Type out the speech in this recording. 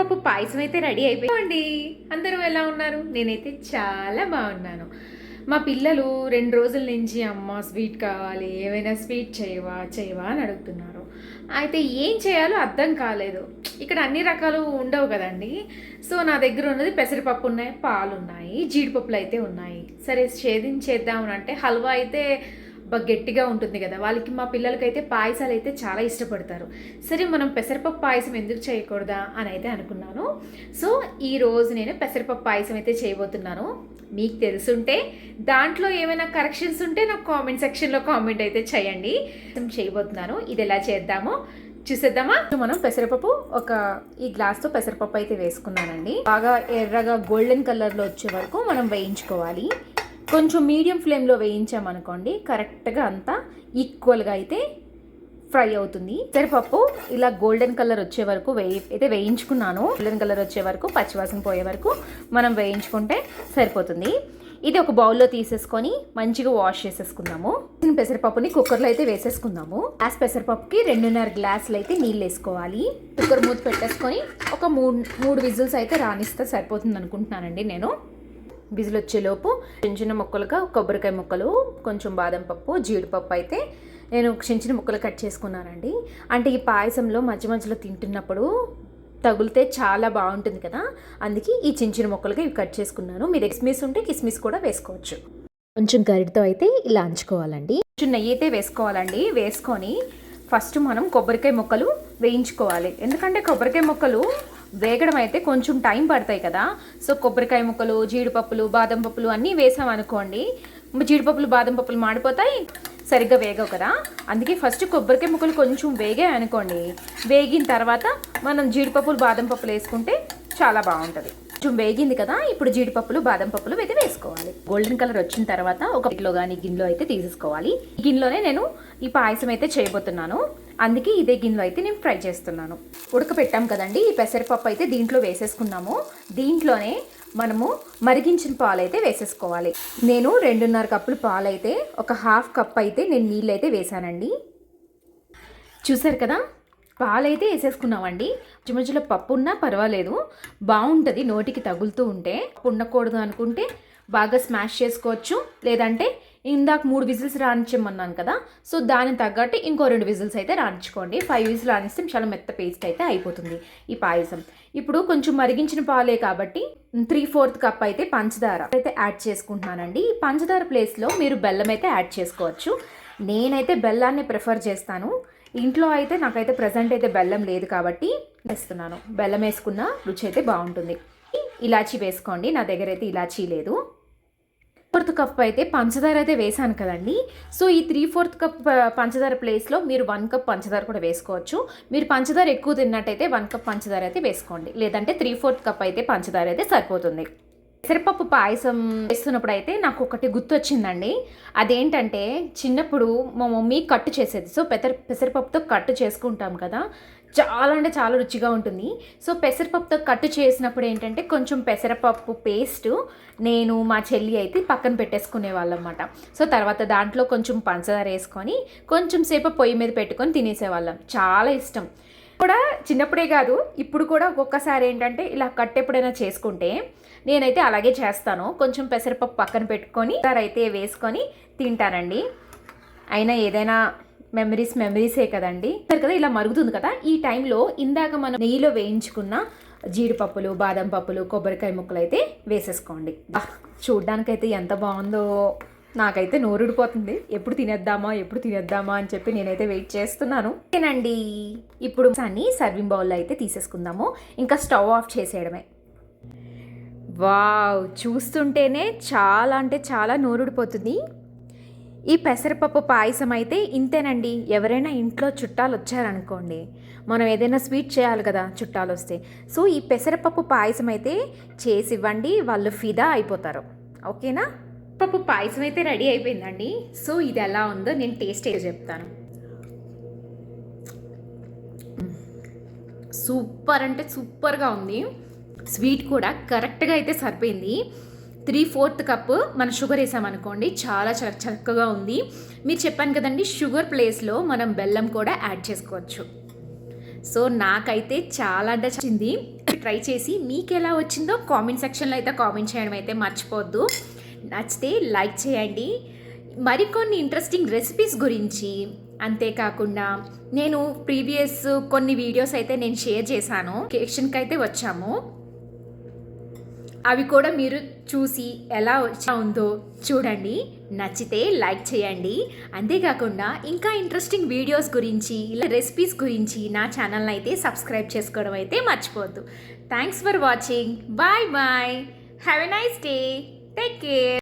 పెసరపప్పు పాయసం అయితే రెడీ అయిపోయింది. అందరూ ఎలా ఉన్నారు? నేనైతే చాలా బాగున్నాను. మా పిల్లలు 2 రోజుల నుంచి అమ్మ స్వీట్ కావాలి, ఏమైనా స్వీట్ చేయవా అని అడుగుతున్నారు. అయితే ఏం చేయాలో అర్థం కాలేదు. ఇక్కడ అన్ని రకాలు ఉండవు కదండి. సో నా దగ్గర ఉన్నది పెసరపప్పు ఉన్నాయి, పాలు ఉన్నాయి, జీడిపప్పులు అయితే ఉన్నాయి. సరే చేద్దామని అంటే హల్వా అయితే గట్టిగా ఉంటుంది కదా, వాళ్ళకి మా పిల్లలకైతే పాయసాలు అయితే చాలా ఇష్టపడతారు. సరే మనం పెసరపప్పు పాయసం ఎందుకు చేయకూడదా అని అయితే అనుకున్నాను. సో ఈరోజు నేను పెసరపప్పు పాయసం అయితే చేయబోతున్నాను. మీకు తెలుసుంటే దాంట్లో ఏమైనా కరెక్షన్స్ ఉంటే నాకు కామెంట్ సెక్షన్లో కామెంట్ అయితే చేయండి. చేయబోతున్నాను, ఇది ఎలా చేద్దామో చూసేద్దామా. మనం పెసరపప్పు ఈ గ్లాస్తో పెసరపప్పు అయితే వేసుకున్నానండి. బాగా ఎర్రగా గోల్డెన్ కలర్లో వచ్చే వరకు మనం వేయించుకోవాలి. కొంచెం మీడియం ఫ్లేమ్లో వేయించామనుకోండి, కరెక్ట్గా అంతా ఈక్వల్గా అయితే ఫ్రై అవుతుంది. పెసరపప్పు ఇలా గోల్డెన్ కలర్ వచ్చే వరకు వేయించుకున్నాను. గోల్డెన్ కలర్ వచ్చే వరకు, పచ్చివాసన పోయే వరకు మనం వేయించుకుంటే సరిపోతుంది. ఇది ఒక బౌల్లో తీసేసుకొని మంచిగా వాష్ చేసేసుకుందాము. పెసరపప్పుని కుక్కర్లో అయితే వేసేసుకుందాము. పెసరపప్పుకి 2.5 గ్లాసులు అయితే నీళ్ళు వేసుకోవాలి. కుక్కర్ మూత పెట్టేసుకొని ఒక 3 విజిల్స్ అయితే రానిస్తే సరిపోతుంది అనుకుంటున్నానండి నేను. విజిల్ వచ్చేలోపు చిన్న ముక్కలుగా కొబ్బరికాయ ముక్కలు, కొంచెం బాదం పప్పు, జీడిపప్పు అయితే నేను చిన్న ముక్కలు కట్ చేసుకున్నానండి. అంటే ఈ పాయసంలో మధ్యలో తింటున్నప్పుడు తగిలితే చాలా బాగుంటుంది కదా, అందుకే ఈ చిన్న ముక్కలుగా ఇవి కట్ చేసుకున్నాను. మీరు కిస్మిస్ ఉంటే కిస్మిస్ కూడా వేసుకోవచ్చు. కొంచెం గరిటతో అయితే ఇలా అంచుకోవాలండి. కొంచెం నెయ్యి అయితే వేసుకోవాలండి. వేసుకొని ఫస్ట్ మనం కొబ్బరికాయ ముక్కలు వేయించుకోవాలి. ఎందుకంటే కొబ్బరికాయ ముక్కలు వేగడం అయితే కొంచెం టైం పడతాయి కదా. సో కొబ్బరికాయ ముక్కలు, జీడిపప్పులు, బాదం పప్పులు అన్నీ వేసామనుకోండి, జీడిపప్పులు బాదం పప్పులు మాడిపోతాయి, సరిగ్గా వేగవు కదా. అందుకే ఫస్ట్ కొబ్బరికాయ ముక్కలు కొంచెం వేగాయి అనుకోండి, వేగిన తర్వాత మనం జీడిపప్పులు బాదం పప్పులు వేసుకుంటే చాలా బాగుంటుంది. కొంచెం వేగింది కదా, ఇప్పుడు జీడిపప్పులు బాదం పప్పులు అయితే వేసుకోవాలి. గోల్డెన్ కలర్ వచ్చిన తర్వాత ఒక ప్లేట్లో కానీ గిన్నెలో అయితే తీసేసుకోవాలి. ఈ గిన్నెలోనే నేను ఈ పాయసం అయితే చేయబోతున్నాను. అందుకే ఇదే గిన్నెలో అయితే నేను ఫ్రై చేస్తున్నాను. ఉడకపెట్టాం కదండి, ఈ పెసరపప్పు అయితే దీంట్లో వేసేసుకున్నాము. దీంట్లోనే మనము మరిగించిన పాలు అయితే వేసేసుకోవాలి. నేను 2.5 కప్పులు పాలు అయితే ఒక హాఫ్ కప్ అయితే నేను నీళ్ళు అయితే వేసానండి. చూసారు కదా, పాలైతే వేసేసుకున్నామండి. మధ్యలో పప్పు ఉన్నా పర్వాలేదు, బాగుంటుంది నోటికి తగులుతూ ఉంటే. ఉండకూడదు అనుకుంటే బాగా స్మాష్ చేసుకోవచ్చు, లేదంటే ఇందాక 3 విజిల్స్ రానిచ్చమన్నాను కదా, సో దానికి తగ్గట్టు ఇంకో 2 విజిల్స్ అయితే రానిచ్చుకోండి. 5 విజిల్స్ రానిస్తే చాలా మెత్త పేస్ట్ అయితే అయిపోతుంది ఈ పాయసం. ఇప్పుడు కొంచెం మరిగించిన పాలే కాబట్టి 3/4 కప్ అయితే పంచదార అయితే యాడ్ చేసుకుంటున్నానండి. ఈ పంచదార ప్లేస్లో మీరు బెల్లం అయితే యాడ్ చేసుకోవచ్చు. నేనైతే బెల్లాన్ని ప్రిఫర్ చేస్తాను. ఇంట్లో అయితే నాకైతే ప్రజెంట్ అయితే బెల్లం లేదు కాబట్టి వేస్తున్నాను. బెల్లం వేసుకున్న రుచి అయితే బాగుంటుంది. ఇలాచీ వేసుకోండి, నా దగ్గర అయితే ఇలాచీ లేదు. 4 కప్ అయితే పంచదార అయితే వేసాను కదండి. సో ఈ 3/4 కప్ పంచదార ప్లేస్లో మీరు 1 కప్ పంచదార కూడా వేసుకోవచ్చు. మీరు పంచదార ఎక్కువ తిన్నట్టయితే 1 కప్ పంచదార అయితే వేసుకోండి, లేదంటే 3/4 కప్ అయితే పంచదార అయితే సరిపోతుంది. పెసరపప్పు పాయసం వేస్తున్నప్పుడు అయితే నాకు ఒకటి గుర్తొచ్చిందండి. అదేంటంటే చిన్నప్పుడు మా మమ్మీ కట్టు చేసేది. సో పెసరపప్పుతో కట్టు చేసుకుంటాం కదా, చాలా అంటే చాలా రుచిగా ఉంటుంది. సో పెసరపప్పుతో కట్టు చేసినప్పుడు ఏంటంటే కొంచెం పెసరపప్పు పేస్ట్ నేను మా చెల్లి అయితే పక్కన పెట్టేసుకునే వాళ్ళం అన్నమాట. సో తర్వాత దాంట్లో కొంచెం పంచదార వేసుకొని కొంచెం సేపు పొయ్యి మీద పెట్టుకొని తినేసేవాళ్ళం. చాలా ఇష్టం. కూడా చిన్నప్పుడే కాదు, ఇప్పుడు కూడా ఒక్కొక్కసారి ఏంటంటే ఇలా కట్టు ఎప్పుడైనా చేసుకుంటే నేనైతే అలాగే చేస్తాను. కొంచెం పెసరపప్పు పక్కన పెట్టుకొని అయితే వేసుకొని తింటానండి. అయినా ఏదైనా మెమరీసే కదండి. కదా ఇలా మరుగుతుంది కదా, ఈ టైంలో ఇందాక మనం నెయ్యిలో వేయించుకున్న జీడిపప్పులు, బాదం పప్పులు, కొబ్బరికాయ ముక్కలు అయితే వేసేసుకోండి. చూడ్డానికైతే ఎంత బాగుందో, నాకైతే నోరుడిపోతుంది. ఎప్పుడు తినేద్దామా అని చెప్పి నేనైతే వెయిట్ చేస్తున్నాను. ఓకేనండి, ఇప్పుడు అన్ని సర్వింగ్ బౌల్లో అయితే తీసేసుకుందాము. ఇంకా స్టవ్ ఆఫ్ చేసేయడమే. వావ్, చూస్తుంటేనే చాలా అంటే చాలా నోరుడిపోతుంది. ఈ పెసరపప్పు పాయసం అయితే ఇంతేనండి. ఎవరైనా ఇంట్లో చుట్టాలు వచ్చారనుకోండి, మనం ఏదైనా స్వీట్ చేయాలి కదా చుట్టాలు వస్తే, సో ఈ పెసరపప్పు పాయసం అయితే చేసి ఇవ్వండి, వాళ్ళు ఫిదా అయిపోతారు. ఓకేనా? పప్పు పాయసం అయితే రెడీ అయిపోయిందండి. సో ఇది ఎలా ఉందో నేను టేస్ట్ చెప్తాను. సూపర్ అంటే సూపర్గా ఉంది. స్వీట్ కూడా కరెక్ట్గా అయితే సరిపోయింది. 3/4 కప్ మనం షుగర్ వేసామనుకోండి, చాలా చక్కగా ఉంది. మీరు చెప్పాను కదండి, షుగర్ ప్లేస్లో మనం బెల్లం కూడా యాడ్ చేసుకోవచ్చు. సో నాకైతే చాలా అంటే నచ్చింది. ట్రై చేసి మీకు ఎలా వచ్చిందో కామెంట్ సెక్షన్లో అయితే కామెంట్ చేయడం అయితే మర్చిపోవద్దు. నచ్చితే లైక్ చేయండి. మరికొన్ని ఇంట్రెస్టింగ్ రెసిపీస్ గురించి, అంతేకాకుండా నేను ప్రీవియస్ కొన్ని వీడియోస్ అయితే నేను షేర్ చేశాను, కిచెన్కి అయితే వచ్చాము, అవి కూడా మీరు చూసి ఎలా ఉందో చూడండి. నచ్చితే లైక్ చేయండి. అంతేకాకుండా ఇంకా ఇంట్రెస్టింగ్ వీడియోస్ గురించి, ఇలా రెసిపీస్ గురించి నా ఛానల్ని అయితే సబ్స్క్రైబ్ చేసుకోవడం అయితే మర్చిపోవద్దు. Thanks for watching. Bye bye. Have a nice day. Take care.